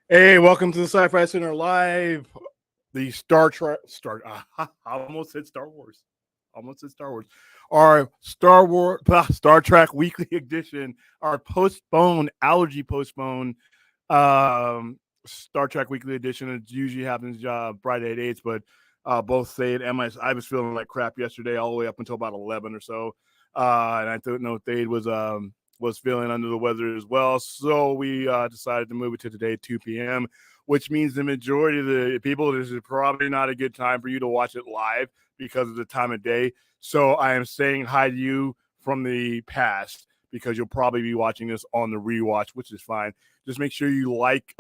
Hey, welcome to the Sci-Fi Center Live. The Star Trek, I almost said Star Wars. Almost said Star Wars. Our Star Trek Weekly Edition. Our postponed allergy postponed Star Trek Weekly Edition. It usually happens Friday at 8, but both say it. And I was feeling like crap yesterday, all the way up until about 11 or so, and I don't know Thade was feeling under the weather as well. So we decided to move it to today at 2 p.m., which means the majority of the people, this is probably not a good time for you to watch it live because of the time of day. So I am saying hi to you from the past because you'll probably be watching this on the rewatch, which is fine. Just make sure you like,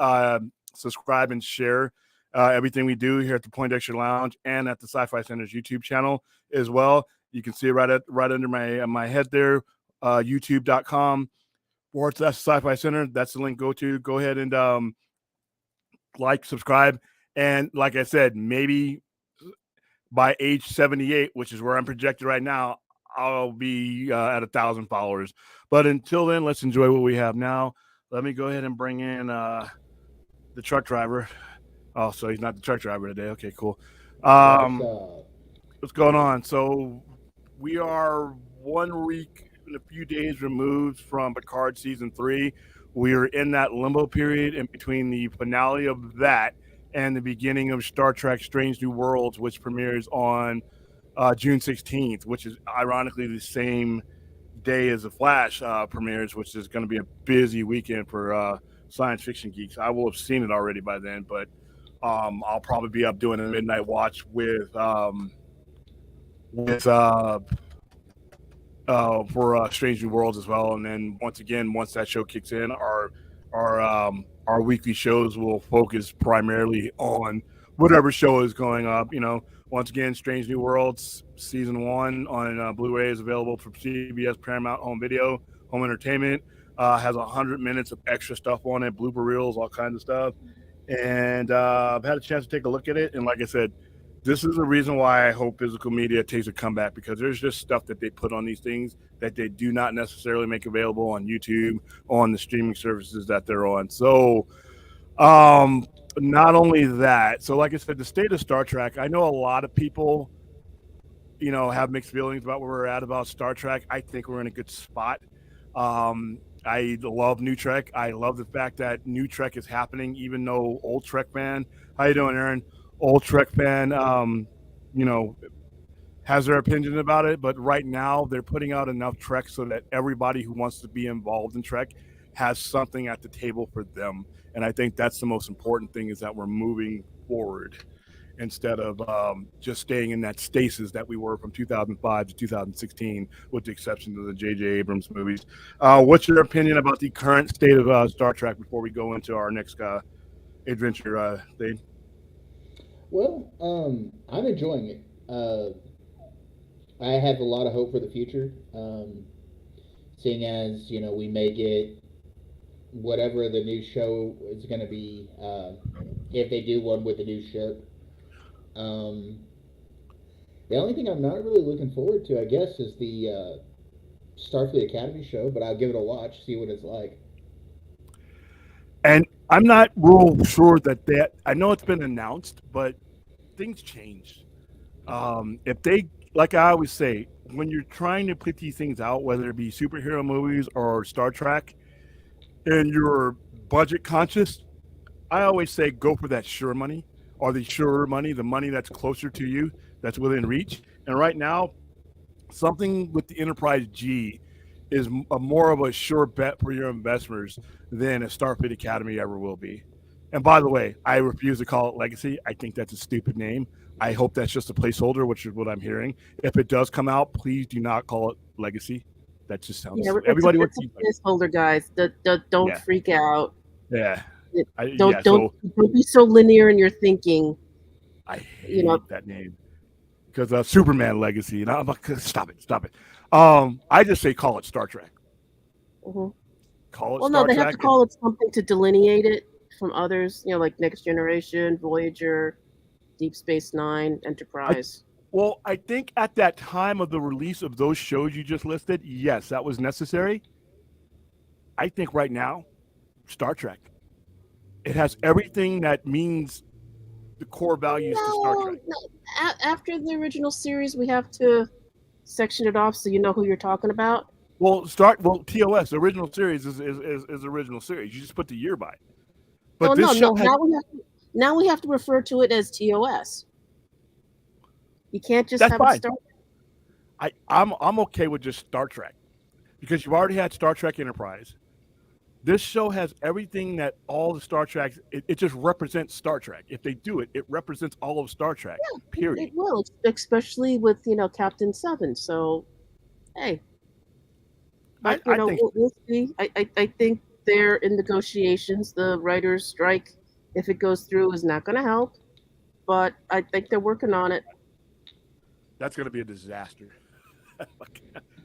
subscribe, and share everything we do here at the Point Extra Lounge and at the Sci-Fi Center's YouTube channel as well. You can see it right under my head there, youtube.com/, Sci-Fi Center. That's the link. Go ahead and like, subscribe, and like I said, maybe by age 78, which is where I'm projected right now, I'll be at 1,000 followers. But until then, let's enjoy what we have now. Let me go ahead and bring in the truck driver. Oh, so he's not the truck driver today. Okay, cool. What's up? What's going on? So we are 1 week and a few days removed from Picard season 3. We are in that limbo period in between the finale of that and the beginning of Star Trek Strange New Worlds, which premieres on June 16th, which is ironically the same day as The Flash premieres, which is going to be a busy weekend for science fiction geeks. I will have seen it already by then, but I'll probably be up doing a midnight watch with for Strange New Worlds as well. And then once that show kicks in, our weekly shows will focus primarily on whatever show is going up. Once again, Strange New Worlds season 1 on Blu-ray is available from CBS Paramount Home Video, Home Entertainment. Has 100 minutes of extra stuff on it, blooper reels, all kinds of stuff. And I've had a chance to take a look at it. And like I said, this is the reason why I hope physical media takes a comeback, because there's just stuff that they put on these things that they do not necessarily make available on YouTube, on the streaming services that they're on. So, not only that, so like I said, the state of Star Trek, I know a lot of people, have mixed feelings about where we're at about Star Trek. I think we're in a good spot. I love New Trek. I love the fact that New Trek is happening, even though old Trek fan. How you doing, Aaron? Old Trek fan, you know, has their opinion about it, but right now they're putting out enough Trek so that everybody who wants to be involved in Trek has something at the table for them. And I think that's the most important thing, is that we're moving forward instead of just staying in that stasis that we were from 2005 to 2016, with the exception of the J.J. Abrams movies. What's your opinion about the current state of Star Trek before we go into our next adventure, Dave? Well, I'm enjoying it. I have a lot of hope for the future. Seeing as we may get whatever the new show is going to be, if they do one with the new ship. Um, the only thing I'm not really looking forward to, I guess, is the Starfleet Academy show. But I'll give it a watch, see what it's like. And I'm not real sure that I know it's been announced, but things change. If they, like I always say, when you're trying to put these things out, whether it be superhero movies or Star Trek, and you're budget conscious, I always say go for that sure money, or the surer money, the money that's closer to you, that's within reach. And right now, something with the Enterprise G is more of a sure bet for your investors than a Starfleet Academy ever will be. And by the way, I refuse to call it Legacy. I think that's a stupid name. I hope that's just a placeholder, which is what I'm hearing. If it does come out, please do not call it Legacy. That just sounds. Yeah, Everybody would it's a keep placeholder, guys. Don't Yeah, freak out. yeah, It- yeah. So don't be so linear in your thinking. I You know, hate that name because Superman Legacy. And I'm like, stop it. I just say call it Star Trek. mhm. Call it Well, no, Star they have to Trek. call it something to delineate it from others. Like Next Generation, Voyager, Deep Space Nine, I Enterprise. Well, I think at that time of the release of those shows you just listed, yes, that was necessary. I think right now, Star Trek. It has everything that means the core values to Star Trek. After the original series, we have to section it off so you know who you're talking about. Well, TOS, the original series is original series. You just put the year by it. But this show has, now we have to refer to it as TOS. You can't just that's have fine. it start. I'm okay with just Star Trek because you've already had Star Trek Enterprise. This show has everything that all the Star Treks. It just represents Star Trek. If they do it, it represents all of Star Trek. Yeah, period. It will, especially with Captain Seven. So, hey, but we'll see. I think they're in negotiations. The writers' strike, if it goes through, is not going to help. But I think they're working on it. That's going to be a disaster.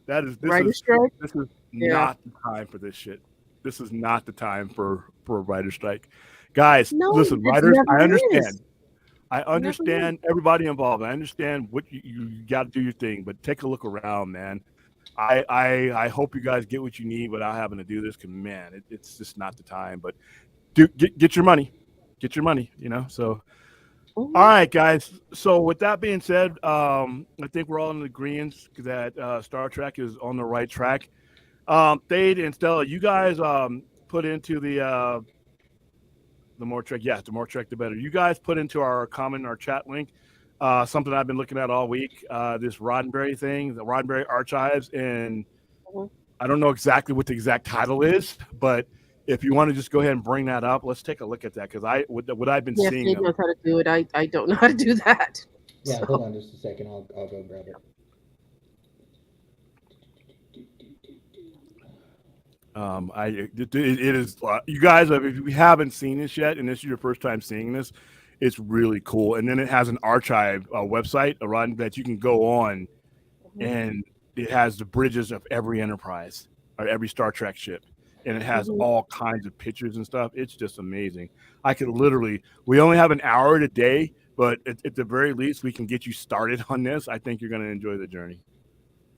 This writer's strike? This is not the time for this shit. This is not the time for a writer's strike. Guys, listen, writers, I understand. I understand everybody involved. I understand what you got to do your thing, but take a look around, man. I hope you guys get what you need without having to do this, because, man, it's just not the time. But get your money. Get your money, so... All right, guys. So with that being said, I think we're all in agreement that Star Trek is on the right track. Thade and Stella, you guys put into the more Trek. Yes, the more Trek, the better. You guys put into our comment, our chat link, something I've been looking at all week. This Roddenberry thing, the Roddenberry Archives, and I don't know exactly what the exact title is, but if you want to just go ahead and bring that up, let's take a look at that, because what I've been seeing. He knows how to do it. I don't know how to do that. Yeah, so. Hold on just a second. I'll go grab it. It is you guys, if you haven't seen this yet, and this is your first time seeing this, it's really cool. And then it has an archive website around that you can go on, and it has the bridges of every Enterprise or every Star Trek ship. And it has all kinds of pictures and stuff. It's just amazing. We only have an hour today, but at the very least, we can get you started on this. I think you're going to enjoy the journey.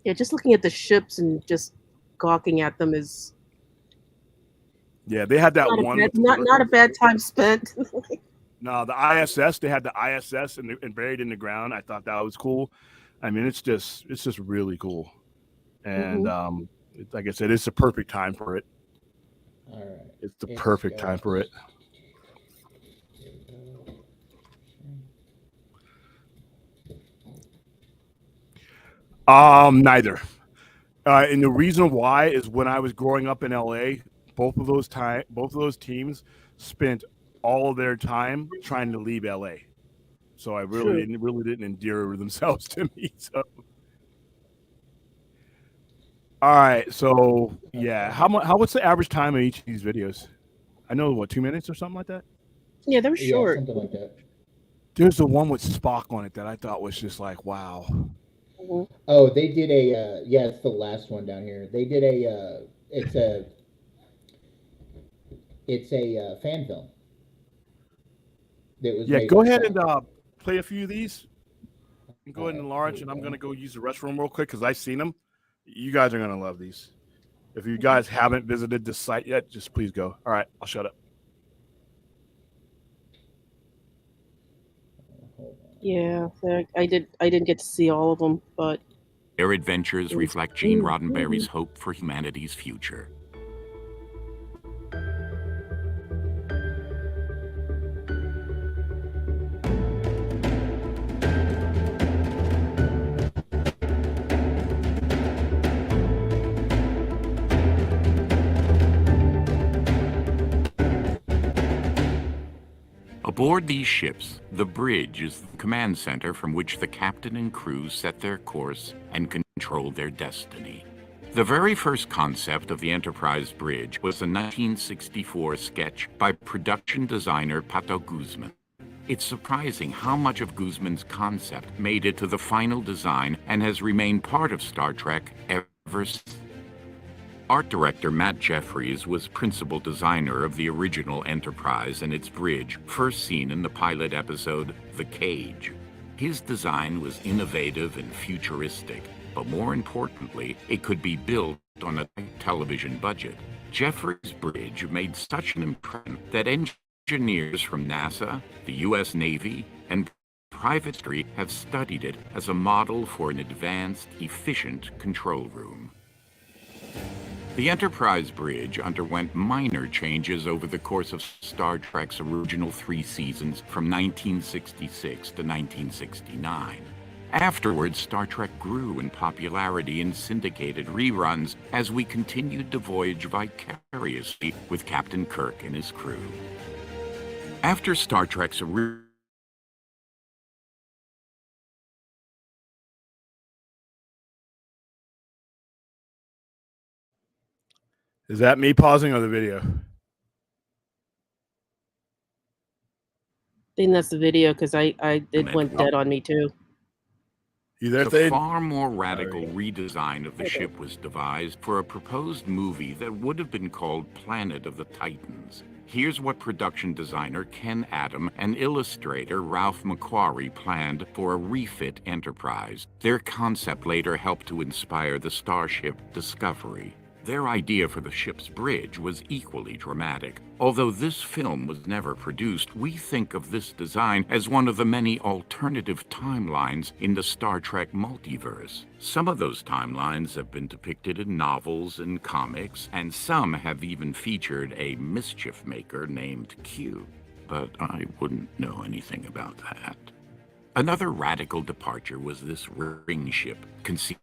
Yeah, just looking at the ships and just gawking at them is... Yeah, they had that not a bad time spent. No, the ISS, they had the ISS and buried in the ground. I thought that was cool. I mean, it's just really cool. And like I said, it's the perfect time for it. All right. It's the perfect time for it. Neither. And the reason why is when I was growing up in LA, both of those teams spent all of their time trying to leave LA. So I really didn't endear themselves to me. So. All right, so yeah, what's the average time of each of these videos? I know 2 minutes or something like that. Yeah, they were short. Something like that. There's the one with Spock on it that I thought was just like, wow. Oh, they did it's the last one down here. They did it's a fan film. That was go ahead and play a few of these. Go ahead and enlarge, and I'm gonna go use the restroom real quick because I've seen them. You guys are going to love these. If you guys haven't visited this site yet, just please go. All right, I'll shut up. Yeah, I didn't get to see all of them, but... Their adventures reflect Gene Roddenberry's hope for humanity's future. Aboard these ships, the bridge is the command center from which the captain and crew set their course and control their destiny. The very first concept of the Enterprise bridge was a 1964 sketch by production designer Pato Guzman. It's surprising how much of Guzman's concept made it to the final design and has remained part of Star Trek ever since. Art director Matt Jeffries was principal designer of the original Enterprise and its bridge, first seen in the pilot episode, The Cage. His design was innovative and futuristic, but more importantly, it could be built on a television budget. Jeffries' bridge made such an impression that engineers Engineers from NASA, the U.S. Navy, and private industry have studied it as a model for an advanced, efficient control room. The Enterprise bridge underwent minor changes over the course of Star Trek's original 3 seasons from 1966 to 1969. Afterwards, Star Trek grew in popularity in syndicated reruns as we continued to voyage vicariously with Captain Kirk and his crew. After Star Trek's original Is that me pausing or the video? I think that's the video because it went dead on me too. You there, a far more radical redesign of the ship was devised for a proposed movie that would have been called Planet of the Titans. Here's what production designer Ken Adam and illustrator Ralph McQuarrie planned for a refit Enterprise. Their concept later helped to inspire the starship Discovery. Their idea for the ship's bridge was equally dramatic. Although this film was never produced, we think of this design as one of the many alternative timelines in the Star Trek multiverse. Some of those timelines have been depicted in novels and comics, and some have even featured a mischief maker named Q. But I wouldn't know anything about that. Another radical departure was this ring ship, conceived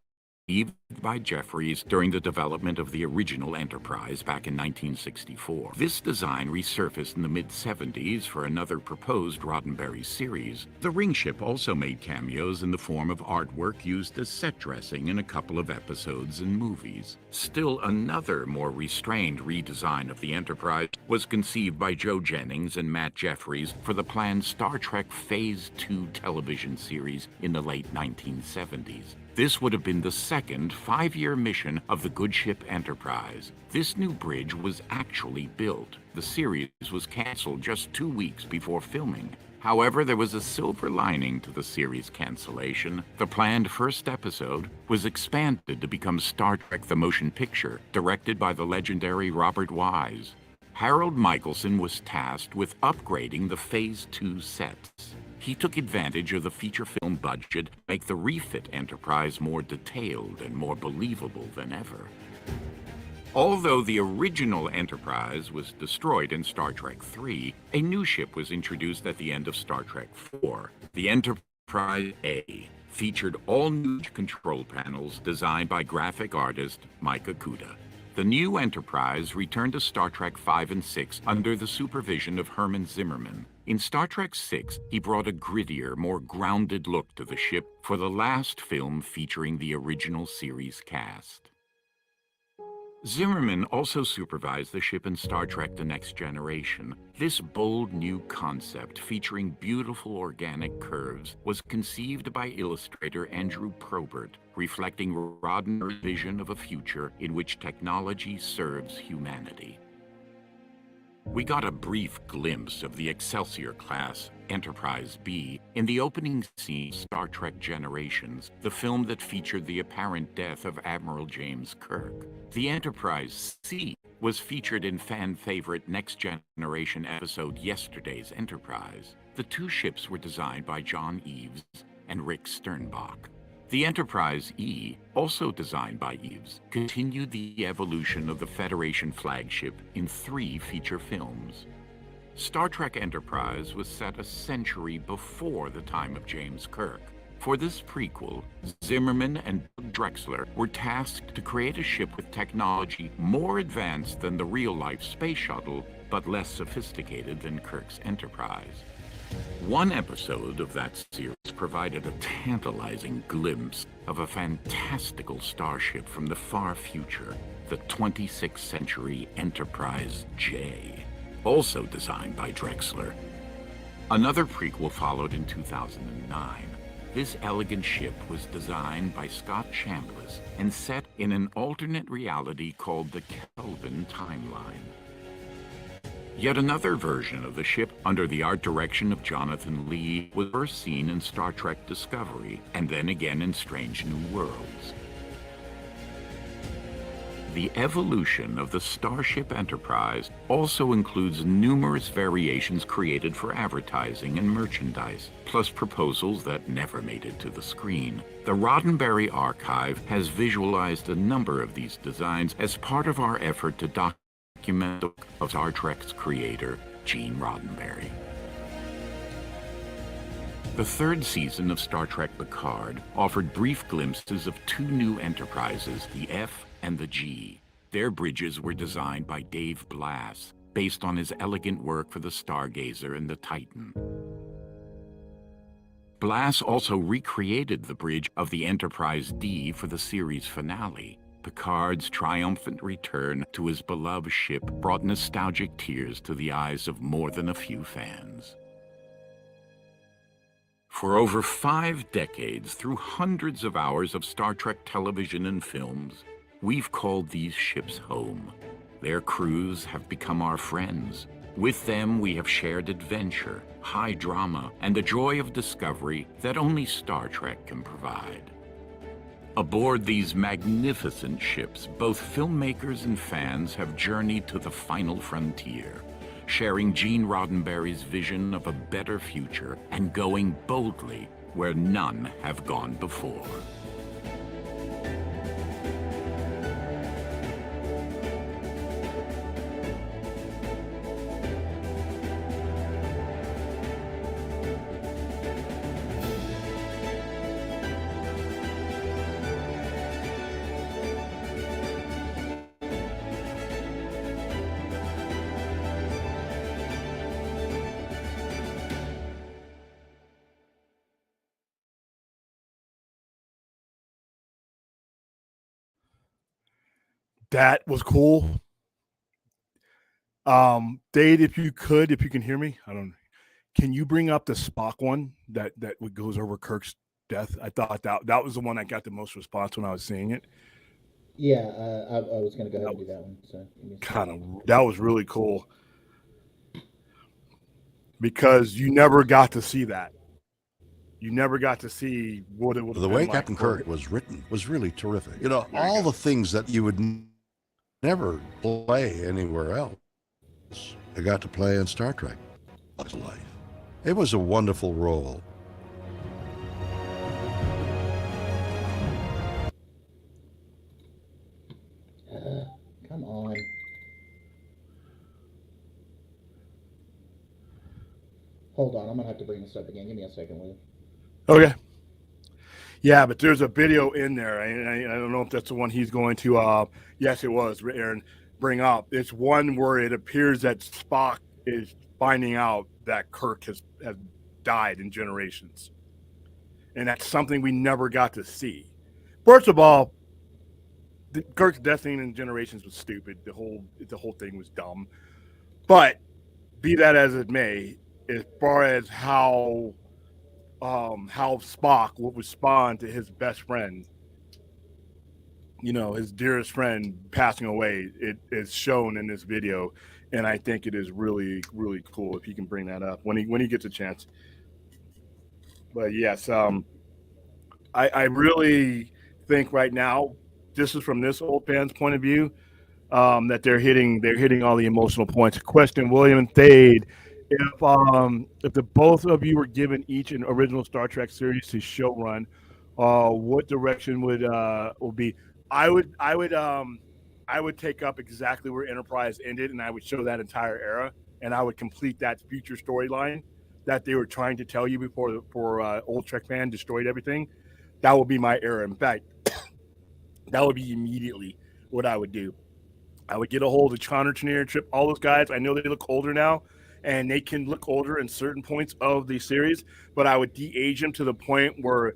by Jeffries during the development of the original Enterprise back in 1964. This design resurfaced in the mid-70s for another proposed Roddenberry series. The ring ship also made cameos in the form of artwork used as set dressing in a couple of episodes and movies. Still another more restrained redesign of the Enterprise was conceived by Joe Jennings and Matt Jeffries for the planned Star Trek Phase 2 television series in the late 1970s. This would have been the second 5-year mission of the good ship Enterprise. This new bridge was actually built. The series was canceled just 2 weeks before filming. However, there was a silver lining to the series cancellation. The planned first episode was expanded to become Star Trek the Motion Picture, directed by the legendary Robert Wise. Harold Michelson was tasked with upgrading the Phase 2 sets. He took advantage of the feature film budget to make the refit Enterprise more detailed and more believable than ever. Although the original Enterprise was destroyed in Star Trek III, a new ship was introduced at the end of Star Trek IV. The Enterprise A featured all new control panels designed by graphic artist Mike Okuda. The new Enterprise returned to Star Trek V and VI under the supervision of Herman Zimmerman. In Star Trek VI, he brought a grittier, more grounded look to the ship for the last film featuring the original series cast. Zimmerman also supervised the ship in Star Trek The Next Generation. This bold new concept, featuring beautiful organic curves, was conceived by illustrator Andrew Probert, reflecting Roddenberry's vision of a future in which technology serves humanity. We got a brief glimpse of the Excelsior-class Enterprise B in the opening scene of Star Trek Generations, the film that featured the apparent death of Admiral James Kirk. The Enterprise C was featured in fan-favorite Next Generation episode Yesterday's Enterprise. The two ships were designed by John Eaves and Rick Sternbach. The Enterprise E, also designed by Eaves, continued the evolution of the Federation flagship in 3 feature films. Star Trek Enterprise was set a century before the time of James Kirk. For this prequel, Zimmerman and Doug Drexler were tasked to create a ship with technology more advanced than the real-life space shuttle, but less sophisticated than Kirk's Enterprise. One episode of that series provided a tantalizing glimpse of a fantastical starship from the far future, the 26th century Enterprise J, also designed by Drexler. Another prequel followed in 2009. This elegant ship was designed by Scott Chambliss and set in an alternate reality called the Kelvin Timeline. Yet another version of the ship, under the art direction of Jonathan Lee, was first seen in Star Trek Discovery, and then again in Strange New Worlds. The evolution of the Starship Enterprise also includes numerous variations created for advertising and merchandise, plus proposals that never made it to the screen. The Roddenberry Archive has visualized a number of these designs as part of our effort to document the work of Star Trek's creator, Gene Roddenberry. The third season of Star Trek Picard offered brief glimpses of two new enterprises, the F and the G. Their bridges were designed by Dave Blass, based on his elegant work for the Stargazer and the Titan. Blass also recreated the bridge of the Enterprise D for the series finale. Picard's triumphant return to his beloved ship brought nostalgic tears to the eyes of more than a few fans. For over 5 decades, through hundreds of hours of Star Trek television and films, we've called these ships home. Their crews have become our friends. With them, we have shared adventure, high drama, and the joy of discovery that only Star Trek can provide. Aboard these magnificent ships, both filmmakers and fans have journeyed to the final frontier, sharing Gene Roddenberry's vision of a better future and going boldly where none have gone before. That was cool. Dave, if you can hear me, can you bring up the Spock one that goes over Kirk's death? I thought that was the one that got the most response when I was seeing it. Yeah, I was going to go ahead and do that one. So that was really cool because you never got to see that. You never got to see what it would have been. The way like Captain Kirk was written was really terrific. You know, all the things that you would never play anywhere else, I got to play in Star Trek. Life. It was a wonderful role. Come on. Hold on, I'm gonna have to bring this up again. Give me a second, will you? Okay. Yeah, but there's a video in there. I don't know if that's the one he's going to. Yes, it was. Aaron, bring up. It's one where it appears that Spock is finding out that Kirk has died in Generations, and that's something we never got to see. First of all, Kirk's death scene in Generations was stupid. The whole thing was dumb. But be that as it may, as far as how Spock would respond to his best friend, his dearest friend passing away, it is shown in this video, and I think it is really, really cool if he can bring that up when he gets a chance. But yes, I really think right now, this is from this old fan's point of view, that they're hitting all the emotional points. Question, William and Thade. If the both of you were given each an original Star Trek series to show run, what direction would be? I would take up exactly where Enterprise ended, and I would show that entire era, and I would complete that future storyline that they were trying to tell you before old Trek fan destroyed everything. That would be my era. In fact, that would be immediately what I would do. I would get a hold of Connor, Chenier, Trip, all those guys. I know they look older now, and they can look older in certain points of the series, but I would de-age them to the point where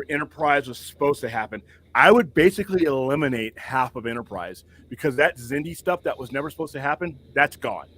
Enterprise was supposed to happen. I would basically eliminate half of Enterprise because that Xindi stuff that was never supposed to happen, that's gone.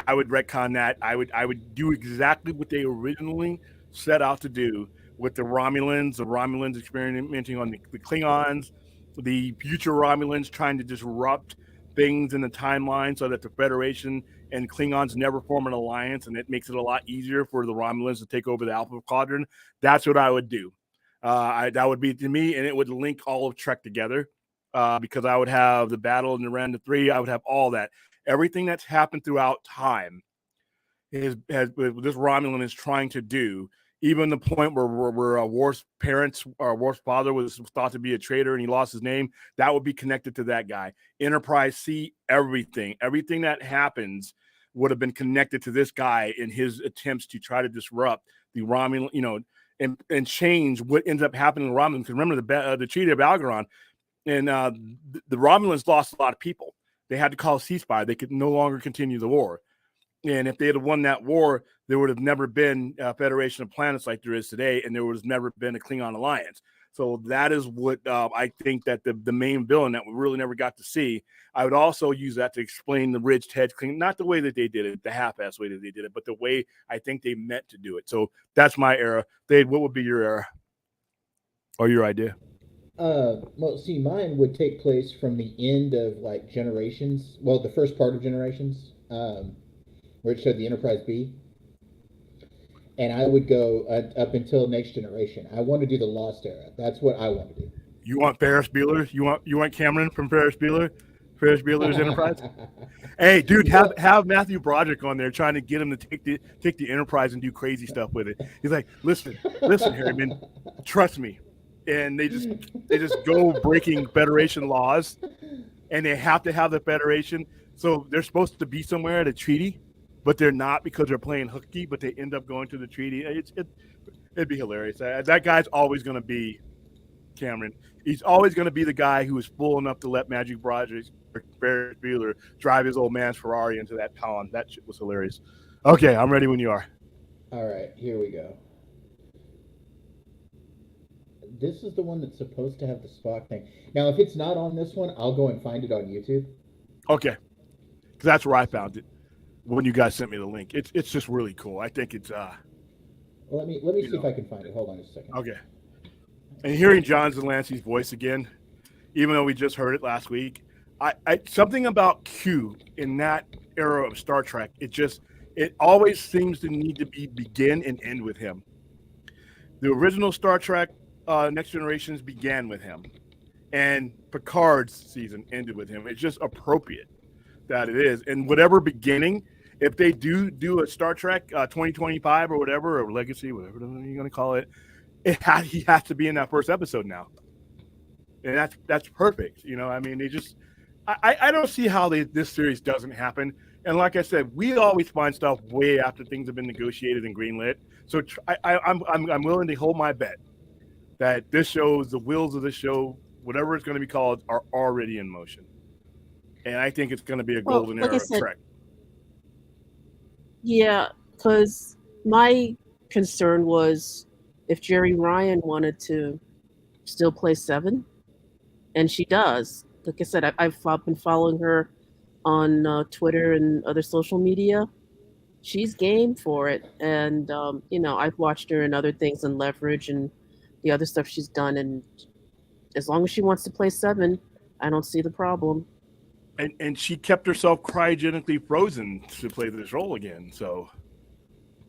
I would retcon that. I would do exactly what they originally set out to do with the Romulans experimenting on the Klingons, the future Romulans trying to disrupt things in the timeline so that the Federation and Klingons never form an alliance, and it makes it a lot easier for the Romulans to take over the Alpha Quadrant. That's what I would do. That would be to me, and it would link all of Trek together. because I would have the Battle in the Rand of Three. I would have all that. Everything that's happened throughout time has this Romulan is trying to do. Even the point where Worf's parents or Worf's father was thought to be a traitor and he lost his name, that would be connected to that guy. Enterprise C, everything that happens would have been connected to this guy in his attempts to try to disrupt the Romulan, and change what ends up happening to Romulans. Because remember the Treaty of Algeron, and the Romulans lost a lot of people. They had to call a ceasefire. They could no longer continue the war. And if they had won that war, there would have never been a Federation of Planets like there is today, and there would have never been a Klingon alliance. So that is what I think that the main villain that we really never got to see. I would also use that to explain the Ridged Hedge Klingon, not the way that they did it, the half-ass way that they did it, but the way I think they meant to do it. So that's my era. Dave, what would be your era or your idea? Well, see, mine would take place from the end of like Generations. Well, the first part of Generations, where it showed the Enterprise B, and I would go up until Next Generation. I want to do the Lost Era. That's what I want to do. You want Ferris Bueller? You want Cameron from Ferris Bueller? Ferris Bueller's Enterprise? Hey, dude, have Matthew Broderick on there trying to get him to take the Enterprise and do crazy stuff with it. He's like, listen, Harriman, trust me. And they just go breaking Federation laws, and they have to have the Federation. So they're supposed to be somewhere at a treaty, but they're not because they're playing hooky, but they end up going to the treaty. It'd be hilarious. That guy's always going to be Cameron. He's always going to be the guy who is fool enough to let Magic Broderick or Ferris Bueller drive his old man's Ferrari into that pond. That shit was hilarious. Okay, I'm ready when you are. All right, here we go. This is the one that's supposed to have the Spock thing. Now, if it's not on this one, I'll go and find it on YouTube. Okay, because that's where I found it when you guys sent me the link. It's just really cool. I think it's Let me see if I can find it. Hold on just a second. Okay. And hearing John Zelansky's voice again, even though we just heard it last week, I something about Q in that era of Star Trek, it always seems to need to begin and end with him. The original Star Trek Next Generations began with him, and Picard's season ended with him. It's just appropriate that it is. And whatever beginning, if they do a Star Trek 2025 or whatever, or Legacy, whatever you're going to call it, he has to be in that first episode now. And that's perfect. I mean, I don't see how this series doesn't happen. And like I said, we always find stuff way after things have been negotiated and greenlit. So I'm willing to hold my bet that the wheels of this show, whatever it's going to be called, are already in motion. And I think it's going to be a golden era of Trek. Yeah, because my concern was if Jerry Ryan wanted to still play Seven, and she does. Like I said, I've been following her on Twitter and other social media. She's game for it. And, I've watched her in other things and Leverage and the other stuff she's done, and as long as she wants to play Seven, I don't see the problem. And she kept herself cryogenically frozen to play this role again. So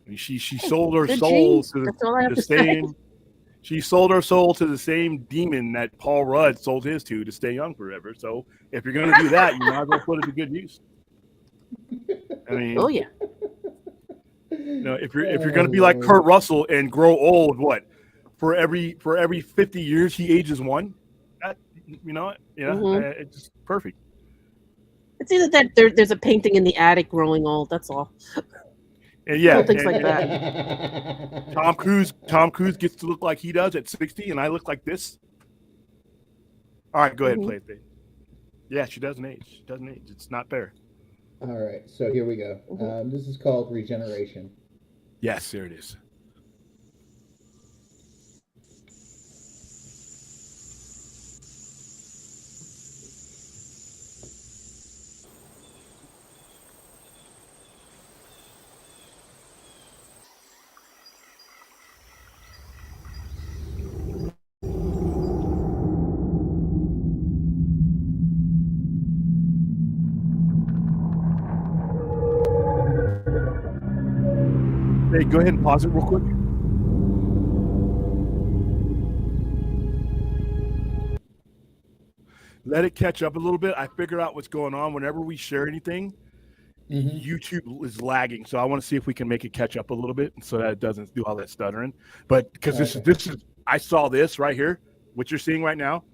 I mean, she sold her soul to the same. She sold her soul to the same demon that Paul Rudd sold his to stay young forever. So if you're going to do that, you might as well put it to good use. I mean, oh yeah. If you're going to be like Kurt Russell and grow old, what? For every 50 years, he ages one. It's just perfect. It's either that there's a painting in the attic growing old. That's all. And yeah, things like that. Tom Cruise gets to look like he does at 60, and I look like this. All right, go ahead and play it, babe. Yeah, she doesn't age. She doesn't age. It's not fair. All right, so here we go. This is called Regeneration. Yes, there it is. Hey, go ahead and pause it real quick. let it catch up a little bit. I figure out what's going on whenever we share anything. YouTube is lagging, so I want to see if we can make it catch up a little bit so that it doesn't do all that stuttering. But because this is I saw this right here, what you're seeing right now.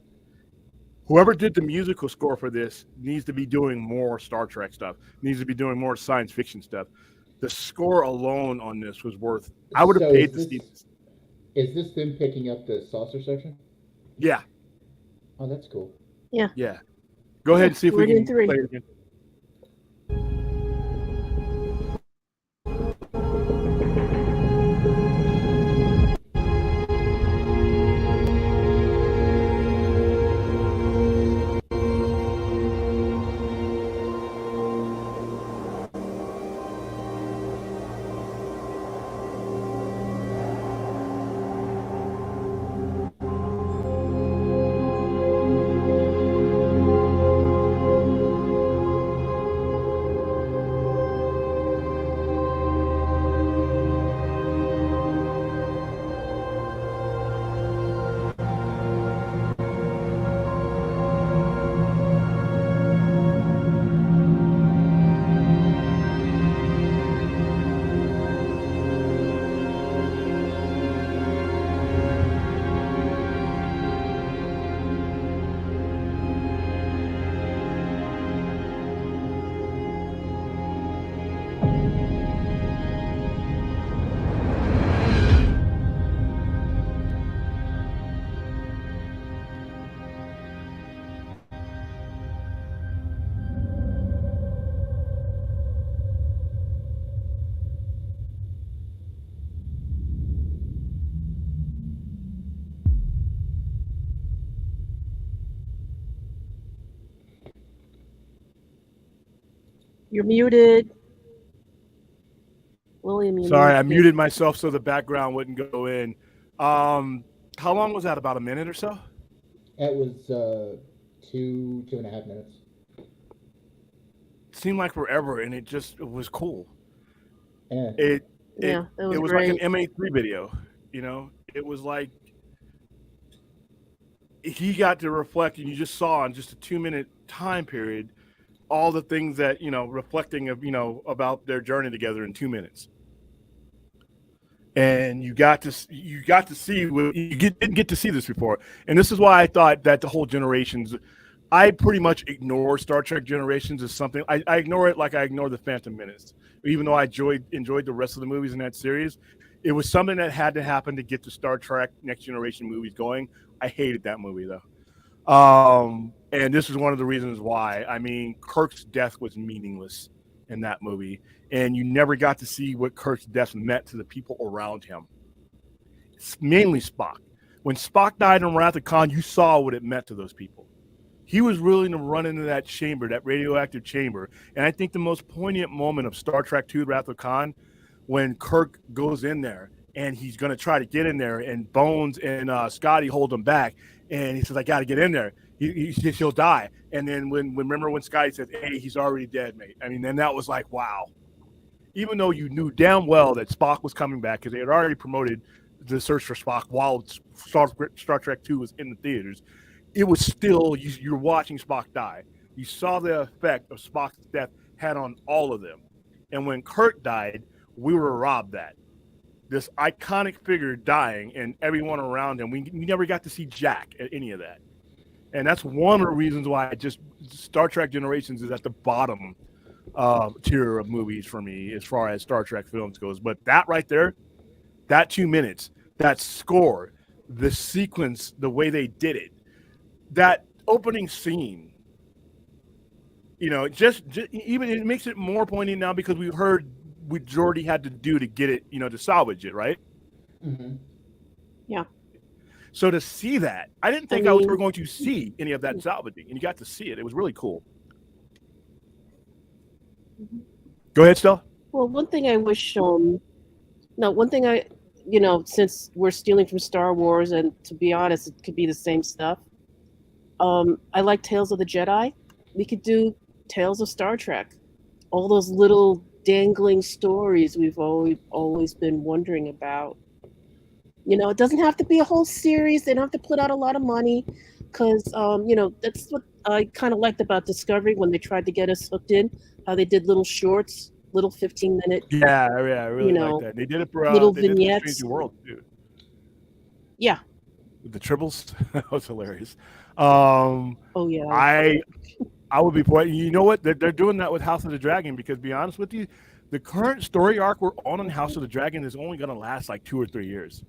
Whoever did the musical score for this needs to be doing more Star Trek stuff, needs to be doing more science fiction stuff. The score alone on this was worth. I would have paid to see this. Is this them picking up the saucer section? Yeah. Oh, that's cool. Yeah. Yeah. Go ahead and see if we can three. play it again. You're muted. William, you're Sorry, muted. I muted myself so the background wouldn't go in. How long was that? About a minute or so? That was 2.5 minutes. It seemed like forever, and it was cool. Yeah. It was great. like an MA3 video. It was like he got to reflect, and you just saw in just a 2-minute time period all the things that reflecting of about their journey together in 2 minutes. And you got to see what you didn't get to see this before, and this is why I thought that the whole Generations. I pretty much ignore Star Trek Generations as something. I ignore it like I ignore the Phantom Menace, even though I enjoyed the rest of the movies in that series. It was something that had to happen to get the Star Trek Next Generation movies going. I hated that movie though, and this is one of the reasons why. I mean, Kirk's death was meaningless in that movie, and you never got to see what Kirk's death meant to the people around him. It's mainly Spock. When Spock died in Wrath of Khan, you saw what it meant to those people. He was willing to run into that chamber, that radioactive chamber. And I think the most poignant moment of Star Trek II, Wrath of Khan, when Kirk goes in there and he's going to try to get in there, and Bones and Scotty hold him back. And he says, I got to get in there. He'll die. And then remember when Scotty said, hey, he's already dead, mate. I mean, then that was like, wow. Even though you knew damn well that Spock was coming back, because they had already promoted the search for Spock while Star Trek II was in the theaters, it was still, you're watching Spock die. You saw the effect of Spock's death had on all of them. And when Kirk died, we were robbed that. This iconic figure dying and everyone around him, we never got to see Jack at any of that. And that's one of the reasons why Star Trek Generations is at the bottom tier of movies for me as far as Star Trek films goes. But that right there, that 2 minutes, that score, the sequence, the way they did it, that opening scene, just even it makes it more poignant now because we've heard what Geordi had to do to get it, to salvage it, right? Mm-hmm. Yeah. So to see that, I didn't think we were going to see any of that salvaging, and you got to see it. It was really cool. Mm-hmm. Go ahead, Stella. Well, one thing I wish, since we're stealing from Star Wars, and to be honest, it could be the same stuff. I like Tales of the Jedi. We could do Tales of Star Trek. All those little dangling stories we've always been wondering about. It doesn't have to be a whole series. They don't have to put out a lot of money. because that's what I kind of liked about Discovery when they tried to get us hooked in. How they did little shorts, little 15-minute, Yeah, I really like that. They did it little for Strange vignettes. New World too. Yeah. With the tribbles, that was hilarious. Oh yeah. I would be pointing. You know what? They're doing that with House of the Dragon because, to be honest with you, the current story arc we're on in House of the Dragon is only going to last like 2 or 3 years.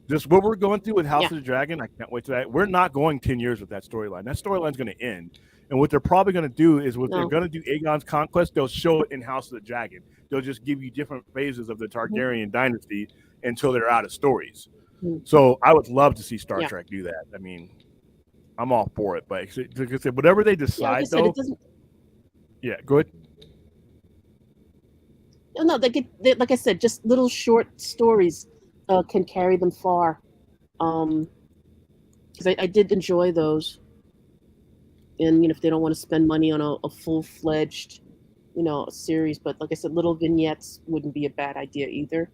Just what we're going through with House of the Dragon, I can't wait to that. We're not going 10 years with that storyline. That storyline's going to end. And what they're probably going to do is they're going to do Aegon's conquest. They'll show it in House of the Dragon. They'll just give you different phases of the Targaryen dynasty until they're out of stories. So I would love to see Star Trek do that. I mean, I'm all for it. But like I said, whatever they decide, though. Yeah, go ahead. No, like I said, just little short stories can carry them far. Because I did enjoy those. And if they don't want to spend money on a full-fledged, series, but like I said, little vignettes wouldn't be a bad idea either.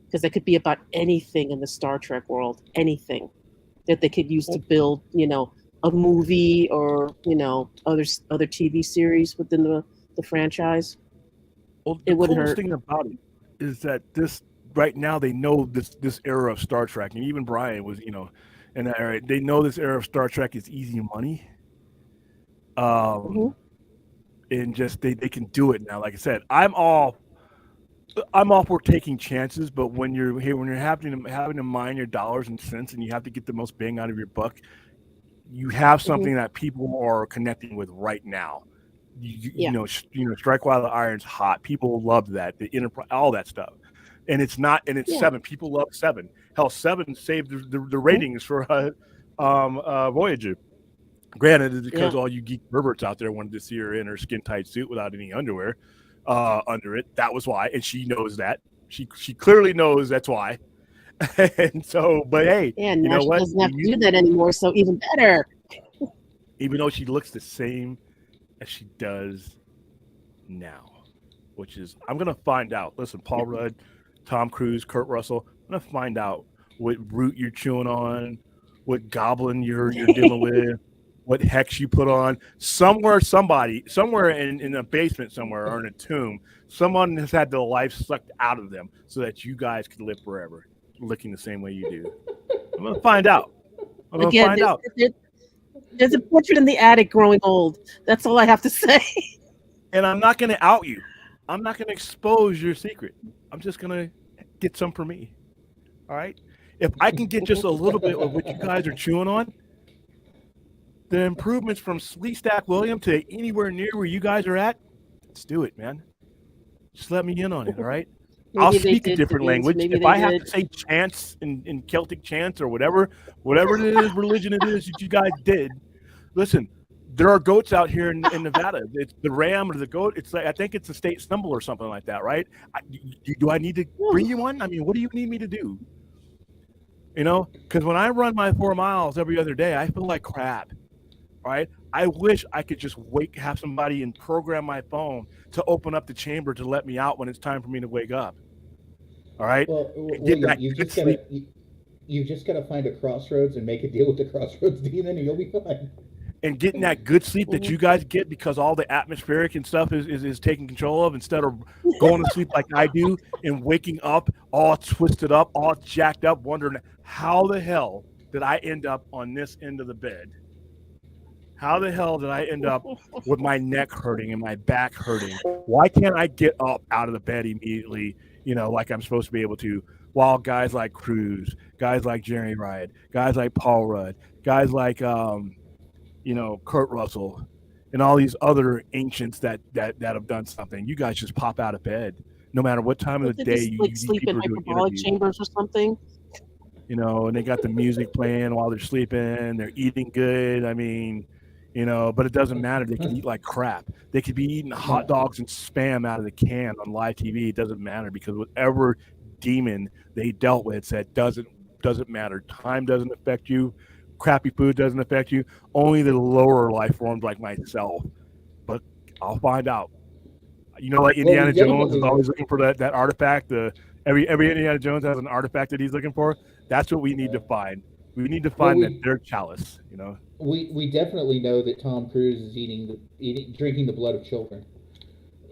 Because they could be about anything in the Star Trek world, anything that they could use to build, a movie or other TV series within the franchise. Well, the coolest thing about it is that this right now they know this era of Star Trek, and even Brian was in that era. They know this era of Star Trek is easy money, and just they can do it now. Like I said, I'm all for taking chances, but when you're having to mind your dollars and cents, and you have to get the most bang out of your buck, you have something that people are connecting with right now. Strike while the iron's hot. People love that, the Enterprise, all that stuff, and it's 7. People love 7. Hell, 7 saved the ratings for Voyager. Granted, it's because all you geek perverts out there wanted to see her in her skin tight suit without any underwear under it. That was why, and she knows that. She clearly knows that's why. And so, but hey, you know what? She doesn't have to do that anymore. So even better. Even though she looks the same as she does now, which is, I'm gonna find out. Listen, Paul Rudd, Tom Cruise, Kurt Russell, I'm gonna find out what root you're chewing on, what goblin you're dealing with, what hex you put on. Somewhere in a basement somewhere or in a tomb, someone has had the life sucked out of them so that you guys could live forever, looking the same way you do. I'm gonna find out. There's a portrait in the attic growing old. That's all I have to say. And I'm not going to out you. I'm not going to expose your secret. I'm just going to get some for me. All right? If I can get just a little bit of what you guys are chewing on, the improvements from Sleestack William to anywhere near where you guys are at, let's do it, man. Just let me in on it, all right? I'll speak a different language. If I have to say chants in Celtic chants or whatever it is, religion it is that you guys did. Listen, there are goats out here in Nevada. It's the ram or the goat. It's like, I think it's a state symbol or something like that, right? Do I need to bring you one? I mean, what do you need me to do? Because when I run my 4 miles every other day, I feel like crap, right? I wish I could just have somebody and program my phone to open up the chamber to let me out when it's time for me to wake up. All right. You just gotta find a crossroads and make a deal with the crossroads demon, and you'll be fine. And getting that good sleep that you guys get because all the atmospheric and stuff is taken control of, instead of going to sleep like I do and waking up all twisted up, all jacked up, wondering how the hell did I end up on this end of the bed? How the hell did I end up with my neck hurting and my back hurting? Why can't I get up out of the bed immediately, like I'm supposed to be able to, while guys like Cruz, guys like Jerry Riot, guys like Paul Rudd, guys like, Kurt Russell, and all these other ancients that have done something. You guys just pop out of bed, no matter what time of the day. You sleep in hyperbolic chambers or something. And they got the music playing while they're sleeping. They're eating good. I mean, but it doesn't matter. They can eat like crap. They could be eating hot dogs and Spam out of the can on live TV. It doesn't matter, because whatever demon they dealt with said doesn't matter. Time doesn't affect you. Crappy food doesn't affect you. Only the lower life forms like myself. But I'll find out. Like Indiana Jones is always looking for that artifact. Every Indiana Jones has an artifact that he's looking for. That's what we need to find. We need to Well, find that their chalice. we definitely know that Tom Cruise is drinking the blood of children.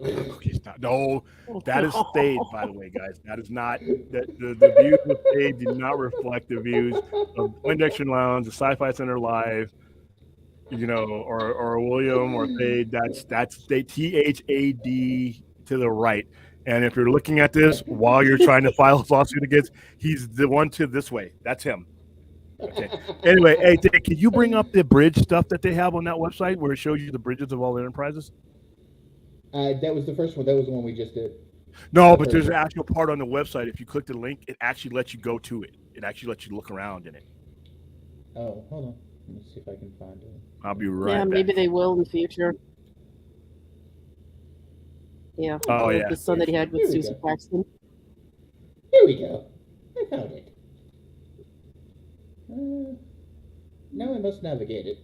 Okay, stop. No, that is staged, by the way, guys. That is not the views of Stage do not reflect the views of Poindexter Lounge, the Sci-Fi Center Live, or William or Thade. That's they THAD to the right. And if you're looking at this while you're trying to file a lawsuit against, he's the one to this way. That's him. Okay. Anyway, hey, Dave, can you bring up the bridge stuff that they have on that website where it shows you the bridges of all the enterprises? That was the first one. That was the one we just did. No, but there's an actual part on the website. If you click the link, it actually lets you go to it. It actually lets you look around in it. Oh, hold on. Let me see if I can find it. I'll be right Yeah, back. maybe they will in the future. Yeah. Oh, yeah. The son that he had with Susan Paxton. Here we go. I found it. Now I must navigate it.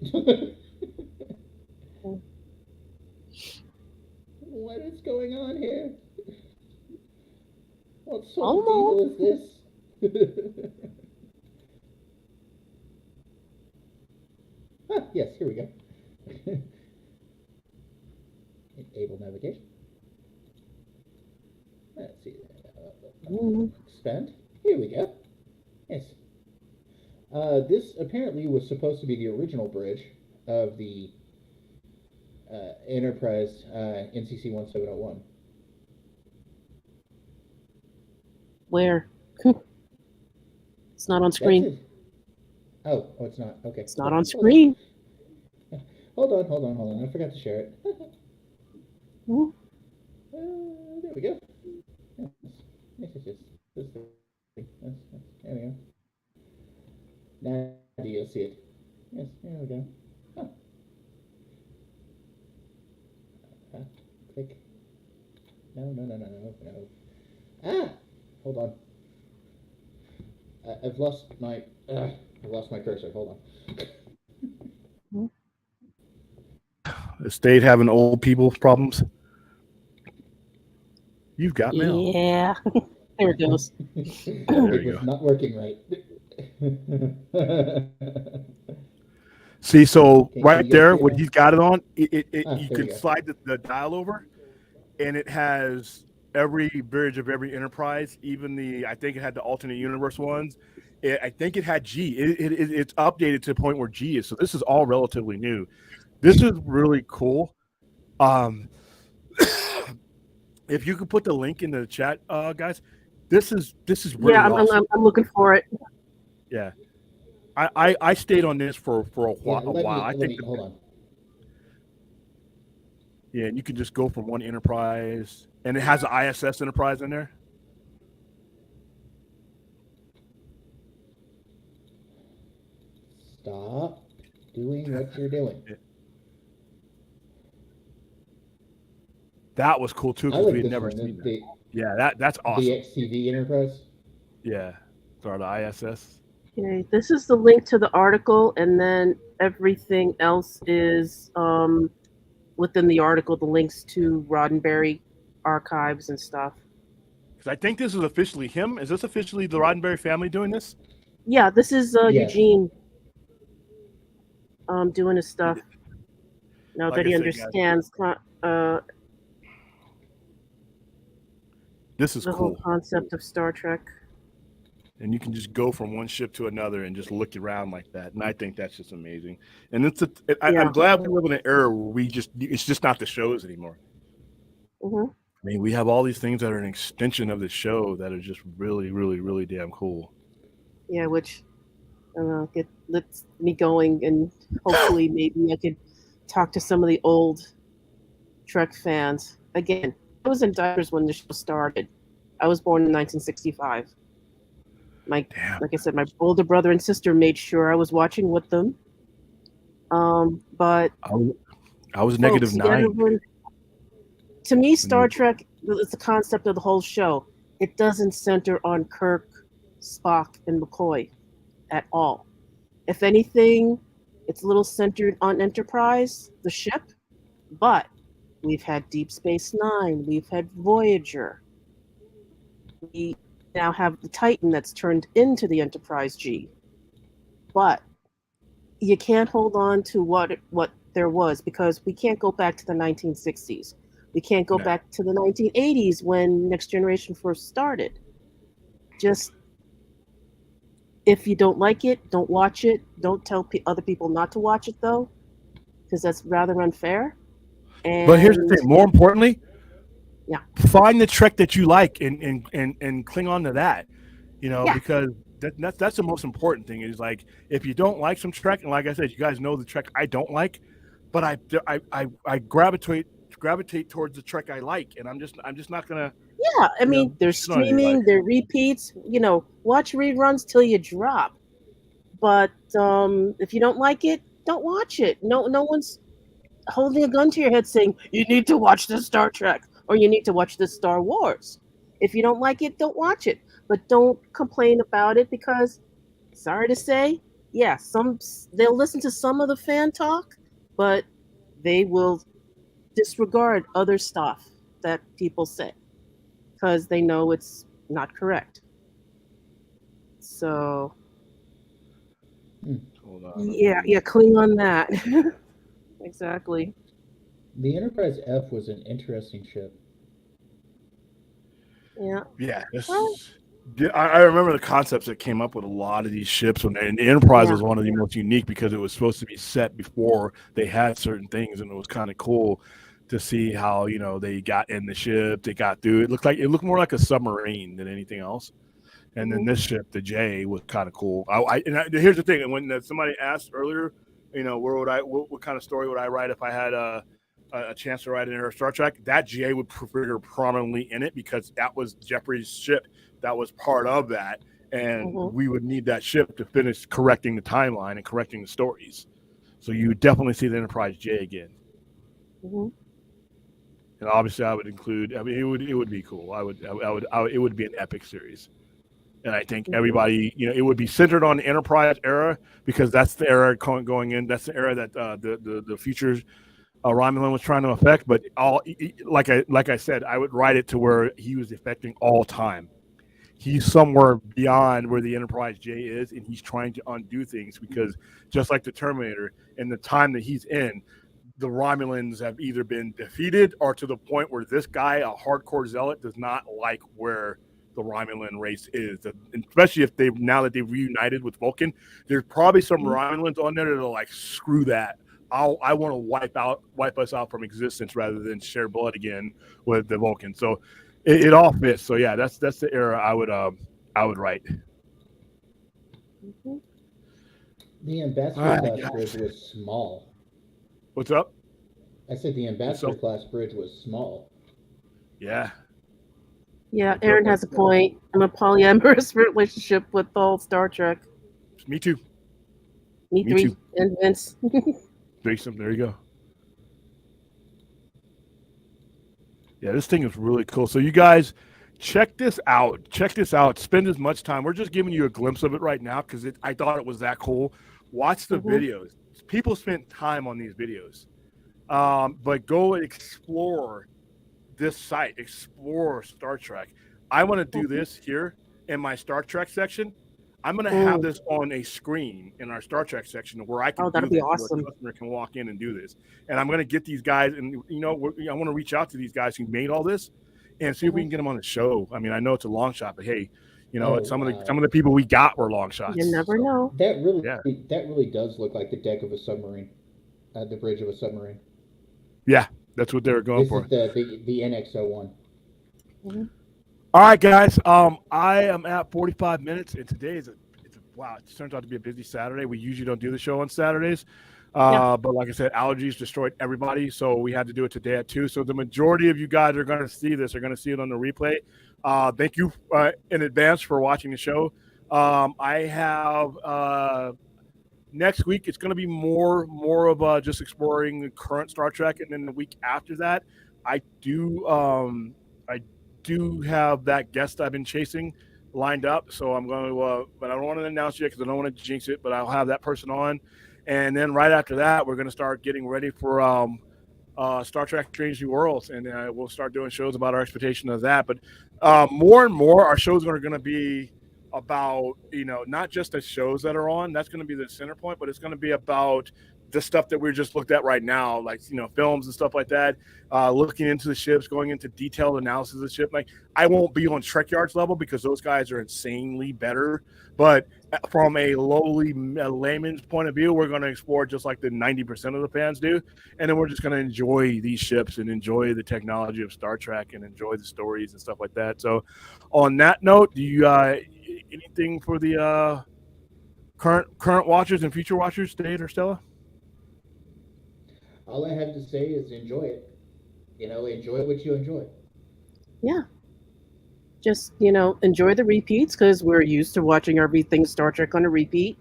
What is going on here? What sort of evil is this? Yes, here we go. Enable navigation. Let's see. Expand. Here we go. Yes. This apparently was supposed to be the original bridge of the Enterprise NCC 1701. Where? It's not on screen. Oh, it's not. Okay. It's not on screen. Hold on. I forgot to share it. There we go. Yes. This thing. There we go. Now you'll see it. Yes, there we go. Click. No. Hold on. I've lost my cursor. Hold on. The state having old people problems. You've got mail. Yeah. There it goes. It was not working right. See, so right there, when he's got it on, you can slide the dial over, and it has every bridge of every Enterprise, even I think it had the alternate universe ones. I think it had G. It's updated to the point where G is. So this is all relatively new. This is really cool. If you could put the link in the chat, guys, this is really awesome. I'm looking for it. Yeah, I stayed on this for a while. Hold on. Yeah, and you can just go from one Enterprise, and it has the ISS Enterprise in there. Stop doing what you're doing. That was cool too, because we had never seen that. Yeah, that's awesome. The XTV Enterprise? Yeah. Sorry, the ISS. Okay, this is the link to the article, and then everything else is within the article, the links to Roddenberry archives and stuff. Because I think this is officially him. Is this officially the Roddenberry family doing this? Yeah, this is Eugene doing his stuff. Now that he understands this is the cool. whole concept of Star Trek. And you can just go from one ship to another and just look around like that. And I think that's just amazing. And I'm glad we live in an era where it's just not the shows anymore. Mm-hmm. I mean, we have all these things that are an extension of the show that are just really, really, really damn cool. Yeah, which gets me going, and hopefully maybe I could talk to some of the old Trek fans. Again, I was in diapers when the show started. I was born in 1965. Like I said, my older brother and sister made sure I was watching with them. But I was -9. To me, Star Trek is the concept of the whole show. It doesn't center on Kirk, Spock, and McCoy at all. If anything, it's a little centered on Enterprise, the ship, but we've had Deep Space Nine, we've had Voyager. We now have the Titan that's turned into the Enterprise G. but you can't hold on to what there was, because we can't go back to the 1960s. We can't go back to the 1980s when Next Generation first started. Just, if you don't like it, don't watch it. Don't tell other people not to watch it, though, because that's rather unfair. But here's the thing. More importantly, yeah, find the Trek that you like and cling on to that. Because that's the most important thing. Is like, if you don't like some Trek, and like I said, you guys know the Trek I don't like, but I gravitate towards the Trek I like, and I'm just not gonna. Yeah, I mean, they're streaming, they're repeats. Watch reruns till you drop. But if you don't like it, don't watch it. No one's holding a gun to your head saying you need to watch this Star Trek or you need to watch this Star Wars. If you don't like it, don't watch it. But don't complain about it, because, sorry to say, yeah, they'll listen to some of the fan talk, but they will disregard other stuff that people say because they know it's not correct. So, hold on. Yeah, cling on that. Exactly. The Enterprise F was an interesting ship. Yeah. Yeah. I remember the concepts that came up with a lot of these ships, and the Enterprise was one of the most unique because it was supposed to be set before they had certain things, and it was kind of cool to see how they got in the ship, they got through. It looked more like a submarine than anything else. And then this ship, the J, was kind of cool. Here's the thing: when somebody asked earlier, what kind of story would I write if I had a chance to write in Star Trek? That J would figure prominently in it because that was Jeffrey's ship. That was part of that, and we would need that ship to finish correcting the timeline and correcting the stories. So you would definitely see the Enterprise J again. Mm-hmm. And obviously, I would include. I mean, it would be cool. It would be an epic series, and I think everybody, it would be centered on the Enterprise era because that's the era going in. That's the era that the future Romulan was trying to affect. But like I said, I would write it to where he was affecting all time. He's somewhere beyond where the Enterprise J is, and he's trying to undo things because just like the Terminator, in the time that he's in, the Romulans have either been defeated or to the point where this guy, a hardcore zealot, does not like where the Romulan race is. And especially if now that they've reunited with Vulcan, there's probably some Romulans on there that are like, screw that. I want to wipe us out from existence rather than share blood again with the Vulcan. So it all fits. So yeah, that's the era I would write. The Ambassador class bridge was small. What's up? I said the Ambassador class bridge was small. Yeah. Yeah, Aaron has a point. I'm a polyamorous relationship with all Star Trek. Me too. Me too. And Vince. There you go. Yeah, this thing is really cool. So you guys, check this out. Spend as much time. We're just giving you a glimpse of it right now because I thought it was that cool. Watch the videos. People spent time on these videos. But go explore this site. Explore Star Trek. I want to do this here in my Star Trek section. I'm going to have this on a screen in our Star Trek section where I can that'd be awesome. Where a customer can walk in and do this. And I'm going to get these guys, and I want to reach out to these guys who made all this and see if we can get them on the show. I mean, I know it's a long shot, but hey, some of the people we got were long shots. You never know. That really does look like the deck of a submarine, the bridge of a submarine. Yeah, that's what they were going for. This is the NX-01. Mm-hmm. All right, guys. I am at 45 minutes, and today wow. It turns out to be a busy Saturday. We usually don't do the show on Saturdays, but like I said, allergies destroyed everybody, so we had to do it today at 2. So the majority of you guys are going to see this. Are going to see it on the replay. Thank you in advance for watching the show. I have next week. It's going to be more of just exploring the current Star Trek, and then the week after that, I do have that guest I've been chasing lined up. So I'm going to, but I don't want to announce yet because I don't want to jinx it, but I'll have that person on. And then right after that, we're going to start getting ready for Star Trek Strange New Worlds. And we'll start doing shows about our expectation of that. But more and more, our shows are going to be about, not just the shows that are on, that's going to be the center point, but it's going to be about the stuff that we're just looked at right now, like, films and stuff like that, looking into the ships, going into detailed analysis of the ship. Like, I won't be on Trek Yards level because those guys are insanely better, but from a lowly layman's point of view, we're going to explore just like the 90% of the fans do, and then we're just going to enjoy these ships and enjoy the technology of Star Trek and enjoy the stories and stuff like that. So on that note, do you anything for the current watchers and future watchers, Dave or Stella? All I have to say is enjoy it. Enjoy what you enjoy. Yeah. Just, enjoy the repeats because we're used to watching everything Star Trek on a repeat.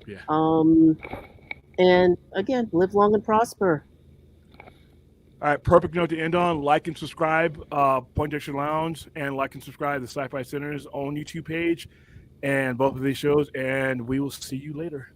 Yeah. And again, live long and prosper. All right, perfect note to end on. Like and subscribe, Poindexter Lounge, and like and subscribe to Sci-Fi Center's own YouTube page and both of these shows, and we will see you later.